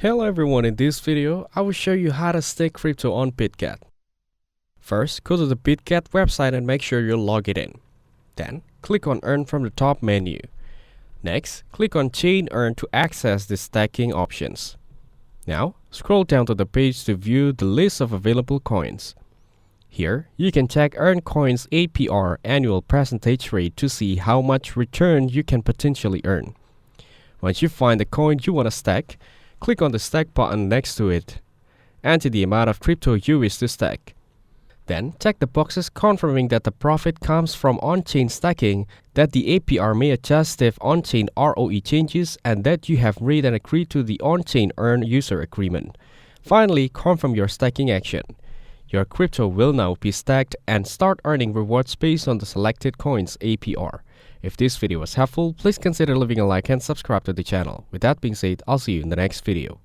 Hello everyone, in this video, I will show you how to stake crypto on Bitget. First, go to the Bitget website and make sure you're logged in. Then, click on Earn from the top menu. Next, click on Chain Earn to access the staking options. Now, scroll down to the page to view the list of available coins. Here, you can check Earn Coins APR annual percentage rate to see how much return you can potentially earn. Once you find the coin you want to stake, click on the Stake button next to it. Enter the amount of crypto you wish to stake. Then, check the boxes confirming that the profit comes from on-chain staking, that the APR may adjust if on-chain ROE changes, and that you have read and agreed to the on-chain Earn user agreement. Finally, confirm your staking action. Your crypto will now be staked and start earning rewards based on the selected coin's APR. If this video was helpful, please consider leaving a like and subscribe to the channel. With that being said, I'll see you in the next video.